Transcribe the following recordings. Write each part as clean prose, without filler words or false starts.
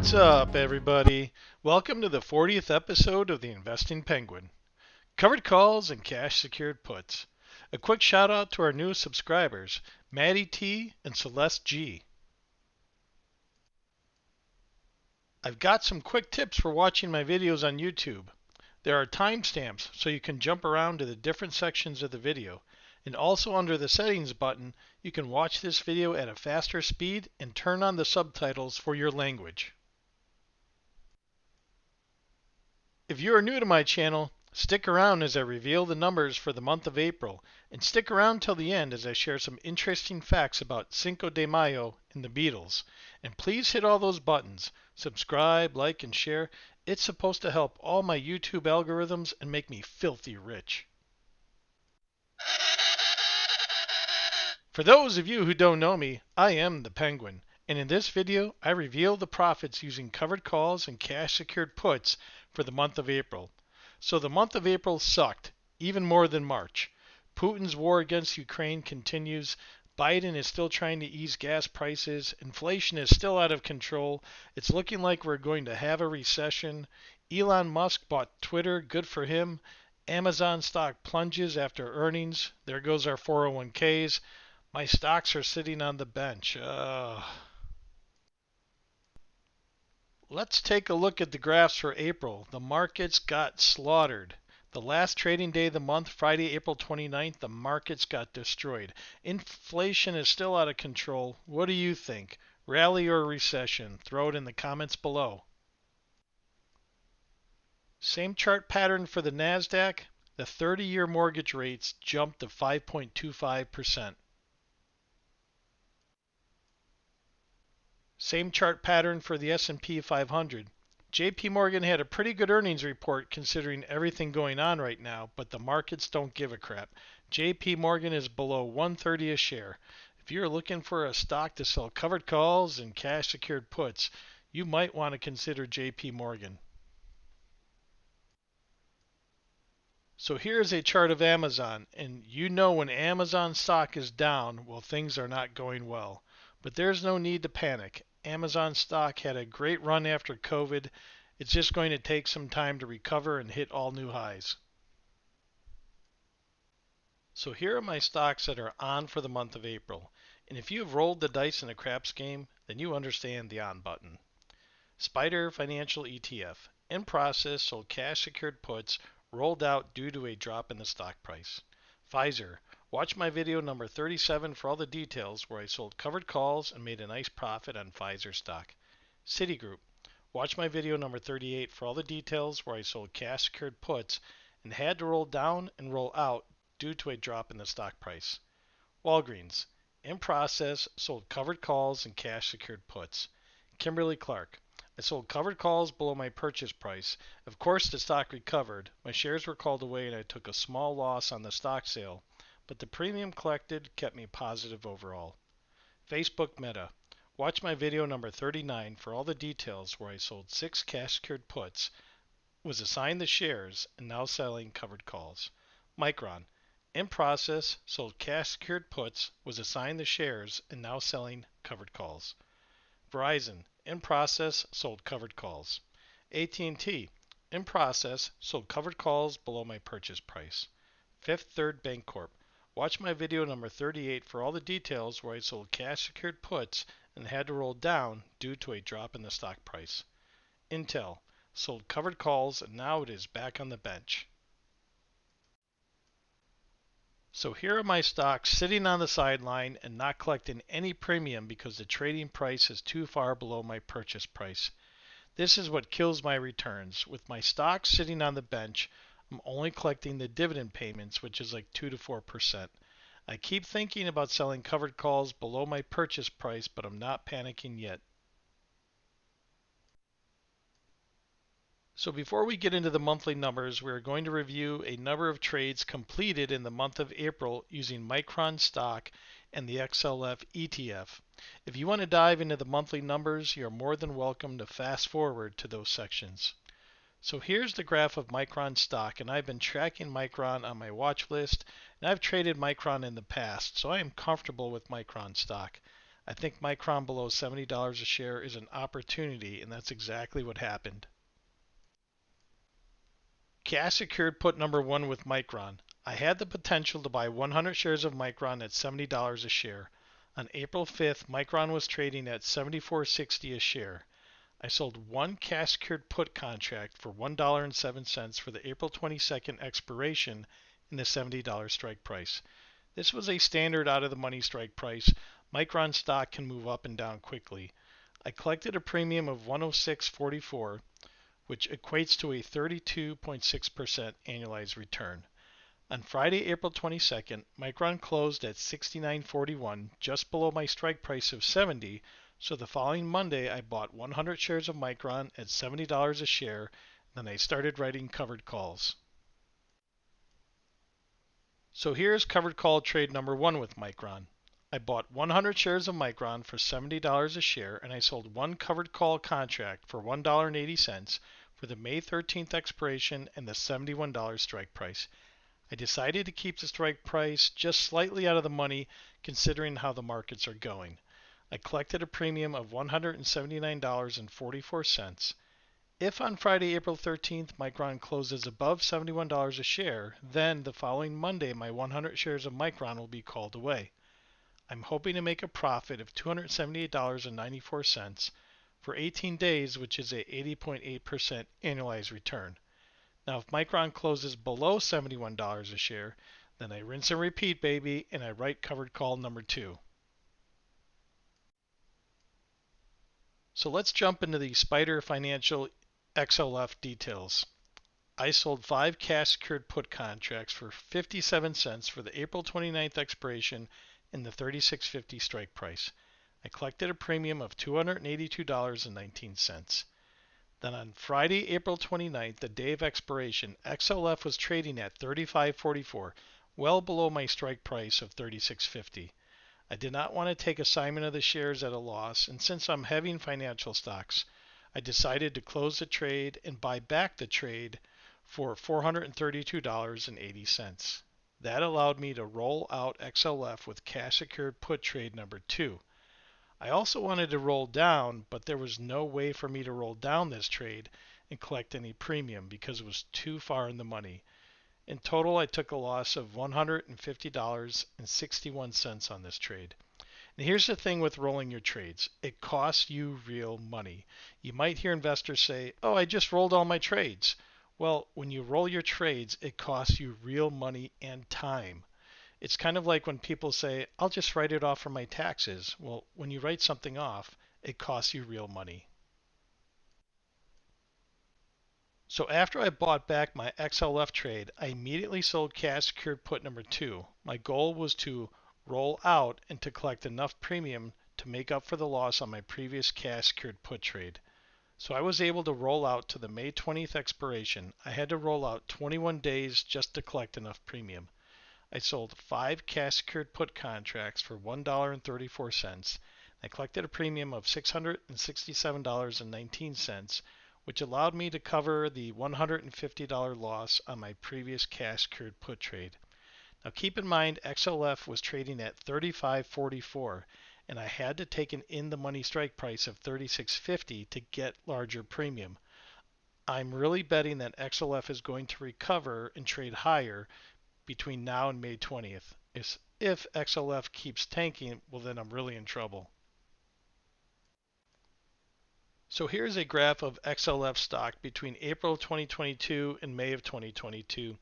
What's up, everybody? Welcome to the 40th episode of the Investing Penguin. Covered calls and cash secured puts. A quick shout out to our new subscribers, Maddie T and Celeste G. I've got some quick tips for watching my videos on YouTube. There are timestamps so you can jump around to the different sections of the video. And also under the settings button, you can watch this video at a faster speed and turn on the subtitles for your language. If you are new to my channel, stick around as I reveal the numbers for the month of April, and stick around till the end as I share some interesting facts about Cinco de Mayo and the Beatles. And please hit all those buttons, subscribe, like, and share. It's supposed to help all my YouTube algorithms and make me filthy rich. For those of you who don't know me, I am the Penguin, and in this video I reveal the profits using covered calls and cash secured puts for the month of April. So the month of April sucked, even more than March. Putin's war against Ukraine continues, Biden is still trying to ease gas prices, inflation is still out of control, it's looking like we're going to have a recession, Elon Musk bought Twitter, good for him, Amazon stock plunges after earnings, there goes our 401ks, my stocks are sitting on the bench. Let's take a look at the graphs for April. The markets got slaughtered. The last trading day of the month, Friday, April 29th, the markets got destroyed. Inflation is still out of control. What do you think? Rally or recession? Throw it in the comments below. Same chart pattern for the Nasdaq. The 30-year mortgage rates jumped to 5.25%. Same chart pattern for the S&P 500. JP Morgan had a pretty good earnings report considering everything going on right now, but the markets don't give a crap. JP Morgan is below 130 a share. If you're looking for a stock to sell covered calls and cash secured puts, you might want to consider JP Morgan. So here's a chart of Amazon, and you know when Amazon stock is down, well, things are not going well. But there's no need to panic. Amazon stock had a great run after COVID. It's just going to take some time to recover and hit all new highs. So here are my stocks that are on for the month of April. And if you have rolled the dice in a craps game, then you understand the on button. SPDR Financial ETF. In process, sold cash secured puts, rolled out due to a drop in the stock price. Pfizer. Watch my video number 37 for all the details where I sold covered calls and made a nice profit on Pfizer stock. Citigroup. Watch my video number 38 for all the details where I sold cash secured puts and had to roll down and roll out due to a drop in the stock price. Walgreens. In process, sold covered calls and cash secured puts. Kimberly-Clark. I sold covered calls below my purchase price. Of course the stock recovered. My shares were called away and I took a small loss on the stock sale, but the premium collected kept me positive overall. Facebook Meta. Watch my video number 39 for all the details where I sold 6 cash secured puts, was assigned the shares, and now selling covered calls. Micron. In process, sold cash secured puts, was assigned the shares, and now selling covered calls. Verizon. In process, sold covered calls. AT&T. In process, sold covered calls below my purchase price. Fifth Third Bancorp. Watch my video number 38 for all the details where I sold cash secured puts and had to roll down due to a drop in the stock price. Intel. Sold covered calls and now it is back on the bench. So here are my stocks sitting on the sideline and not collecting any premium because the trading price is too far below my purchase price. This is what kills my returns. With my stocks sitting on the bench, I'm only collecting the dividend payments, which is like 2 to 4%. I keep thinking about selling covered calls below my purchase price, but I'm not panicking yet. So before we get into the monthly numbers, we are going to review a number of trades completed in the month of April using Micron stock and the XLF ETF. If you want to dive into the monthly numbers, you're more than welcome to fast forward to those sections. So here's the graph of Micron stock, and I've been tracking Micron on my watch list, and I've traded Micron in the past, so I am comfortable with Micron stock. I think Micron below $70 a share is an opportunity, and that's exactly what happened. Cash secured put number 1 with Micron. I had the potential to buy 100 shares of Micron at $70 a share. On April 5th, Micron was trading at $74.60 a share. I sold one cash secured put contract for $1.07 for the April 22nd expiration in the $70 strike price. This was a standard out of the money strike price. Micron stock can move up and down quickly. I collected a premium of 106.44, which equates to a 32.6% annualized return. On Friday, April 22nd, Micron closed at 69.41, just below my strike price of 70, so the following Monday I bought 100 shares of Micron at $70 a share, then I started writing covered calls. So here's covered call trade number 1 with Micron. I bought 100 shares of Micron for $70 a share, and I sold one covered call contract for $1.80 for the May 13th expiration and the $71 strike price. I decided to keep the strike price just slightly out of the money considering how the markets are going. I collected a premium of $179.44. If on Friday, April 13th, Micron closes above $71 a share, then the following Monday my 100 shares of Micron will be called away. I'm hoping to make a profit of $278.94 for 18 days, which is a 80.8% annualized return. Now, if Micron closes below $71 a share, then I rinse and repeat, baby, and I write covered call number 2. So let's jump into the SPDR Financial XLF details. I sold 5 cash secured put contracts for 57 cents for the April 29th expiration and the 36.50 strike price. I collected a premium of $282.19. Then on Friday, April 29th, the day of expiration, XLF was trading at $35.44, well below my strike price of $36.50. I did not want to take assignment of the shares at a loss, and since I'm heavy in financial stocks, I decided to close the trade and buy back the trade for $432.80. That allowed me to roll out XLF with cash secured put trade number 2. I also wanted to roll down, but there was no way for me to roll down this trade and collect any premium because it was too far in the money. In total, I took a loss of $150.61 on this trade. And here's the thing with rolling your trades. It costs you real money. You might hear investors say, "Oh, I just rolled all my trades." Well, when you roll your trades, it costs you real money and time. It's kind of like when people say, "I'll just write it off for my taxes." Well, when you write something off, it costs you real money. So after I bought back my XLF trade, I immediately sold cash secured put number 2. My goal was to roll out and to collect enough premium to make up for the loss on my previous cash secured put trade. So I was able to roll out to the May 20th expiration. I had to roll out 21 days just to collect enough premium. I sold 5 cash secured put contracts for $1.34. I collected a premium of $667.19, which allowed me to cover the $150 loss on my previous cash secured put trade. Now keep in mind XLF was trading at $35.44, and I had to take an in the money strike price of $36.50 to get larger premium. I'm really betting that XLF is going to recover and trade higher between now and May 20th. If XLF keeps tanking, well then I'm really in trouble. So here's a graph of XLF stock between April 2022 and May of 2022.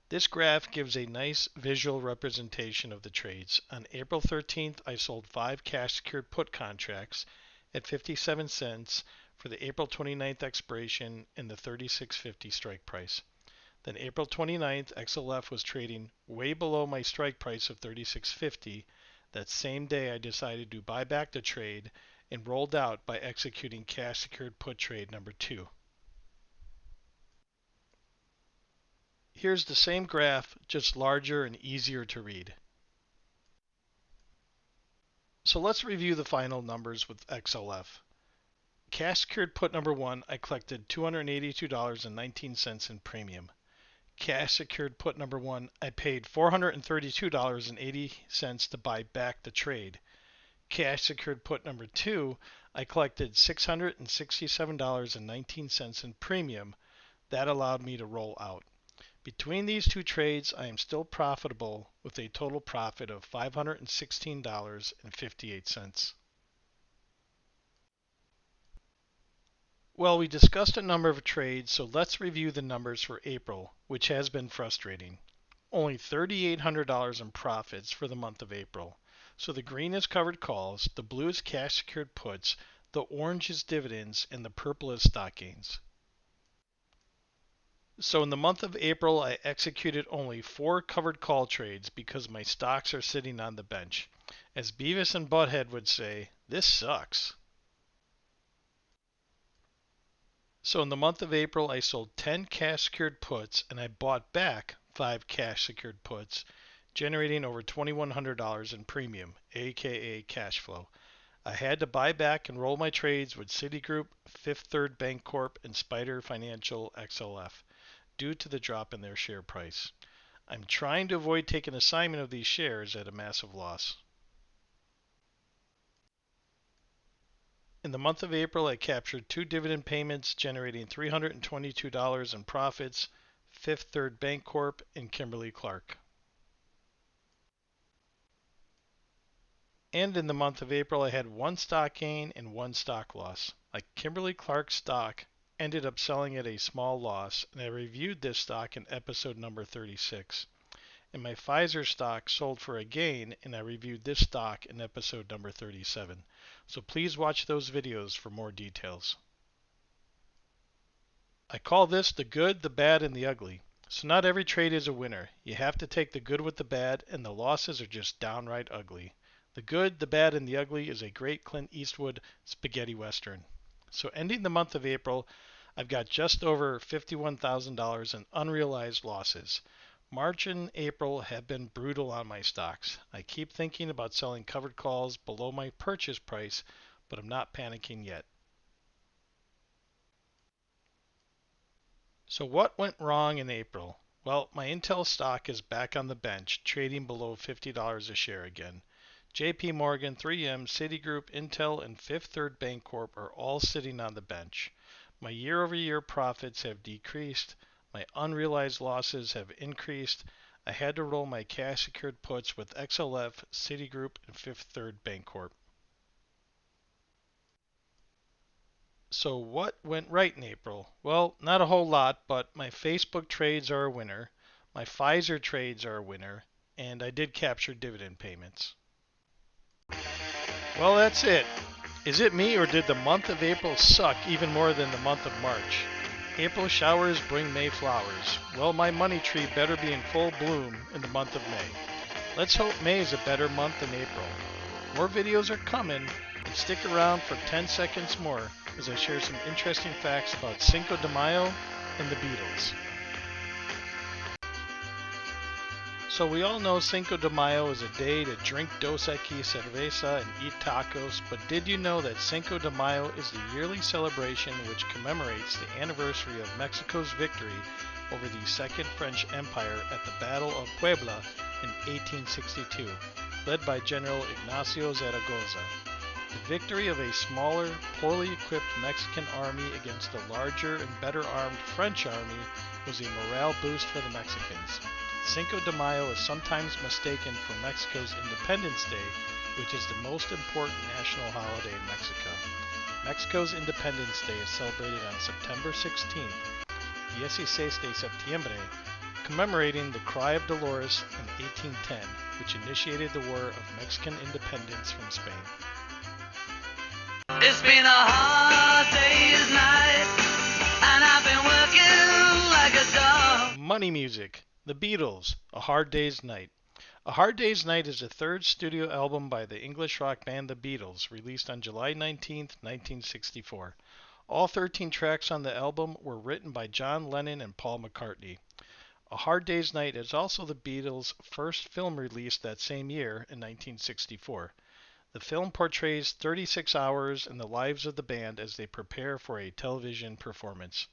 This graph gives a nice visual representation of the trades. On April 13th, I sold 5 cash secured put contracts at 57 cents for the April 29th expiration and the 36.50 strike price. Then April 29th, XLF was trading way below my strike price of $36.50. That same day, I decided to buy back the trade and rolled out by executing cash secured put trade number 2. Here's the same graph, just larger and easier to read. So let's review the final numbers with XLF. Cash secured put number 1, I collected $282.19 in premium. Cash secured put number 1, I paid $432.80 to buy back the trade. cash secured put number 2, I collected $667.19 in premium. That allowed me to roll out. Between these two trades, I am still profitable with a total profit of $516.58. Well, we discussed a number of trades, so let's review the numbers for April, which has been frustrating. Only $3,800 in profits for the month of April. So the green is covered calls, the blue is cash secured puts, the orange is dividends, and the purple is stock gains. So in the month of April, I executed only 4 covered call trades because my stocks are sitting on the bench. As Beavis and Butthead would say, this sucks. So in the month of April, I sold 10 cash secured puts and I bought back 5 cash secured puts, generating over $2,100 in premium, aka cash flow. I had to buy back and roll my trades with Citigroup, Fifth Third Bancorp, and Spider Financial XLF due to the drop in their share price. I'm trying to avoid taking assignment of these shares at a massive loss. In the month of April, I captured 2 dividend payments, generating $322 in profits, Fifth Third Bancorp and Kimberly-Clark. And in the month of April, I had 1 stock gain and 1 stock loss. My Kimberly-Clark stock ended up selling at a small loss, and I reviewed this stock in episode number 36. And my Pfizer stock sold for a gain, and I reviewed this stock in episode number 37. So please watch those videos for more details. I call this the good, the bad, and the ugly. So not every trade is a winner. You have to take the good with the bad, and the losses are just downright ugly. The good, the bad, and the ugly is a great Clint Eastwood spaghetti western. So ending the month of April, I've got just over $51,000 in unrealized losses. March and April have been brutal on my stocks. I keep thinking about selling covered calls below my purchase price, but I'm not panicking yet. So what went wrong in April? Well, my Intel stock is back on the bench, trading below $50 a share again. JP Morgan, 3M, Citigroup, Intel, and Fifth Third Bancorp are all sitting on the bench. My year-over-year profits have decreased. My unrealized losses have increased. I had to roll my cash secured puts with XLF, Citigroup, and Fifth Third Bancorp. So what went right in April? Well, not a whole lot, but my Facebook trades are a winner. My Pfizer trades are a winner. And I did capture dividend payments. Well, that's it. Is it me or did the month of April suck even more than the month of March? April showers bring May flowers. Well, my money tree better be in full bloom in the month of May. Let's hope May is a better month than April. More videos are coming, and stick around for 10 seconds more as I share some interesting facts about Cinco de Mayo and the Beatles. So we all know Cinco de Mayo is a day to drink Dos Equis cerveza and eat tacos, but did you know that Cinco de Mayo is the yearly celebration which commemorates the anniversary of Mexico's victory over the Second French Empire at the Battle of Puebla in 1862, led by General Ignacio Zaragoza. The victory of a smaller, poorly equipped Mexican army against a larger and better armed French army was a morale boost for the Mexicans. Cinco de Mayo is sometimes mistaken for Mexico's Independence Day, which is the most important national holiday in Mexico. Mexico's Independence Day is celebrated on September 16th, 16 de septiembre, commemorating the Cry of Dolores in 1810, which initiated the War of Mexican Independence from Spain. It's been a hard day's night, and I've been working like a dog. Money music. The Beatles, A Hard Day's Night. A Hard Day's Night is the third studio album by the English rock band The Beatles, released on July 19, 1964. All 13 tracks on the album were written by John Lennon and Paul McCartney. A Hard Day's Night is also the Beatles' first film released that same year in 1964. The film portrays 36 hours in the lives of the band as they prepare for a television performance.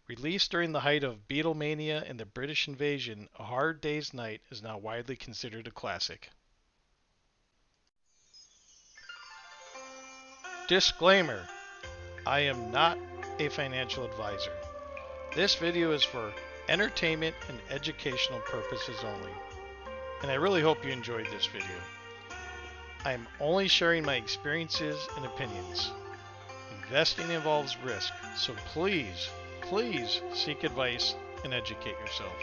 Released during the height of Beatlemania and the British invasion, A Hard Day's Night is now widely considered a classic. Disclaimer: I am not a financial advisor. This video is for entertainment and educational purposes only, and I really hope you enjoyed this video. I am only sharing my experiences and opinions. Investing involves risk, so please seek advice and educate yourself.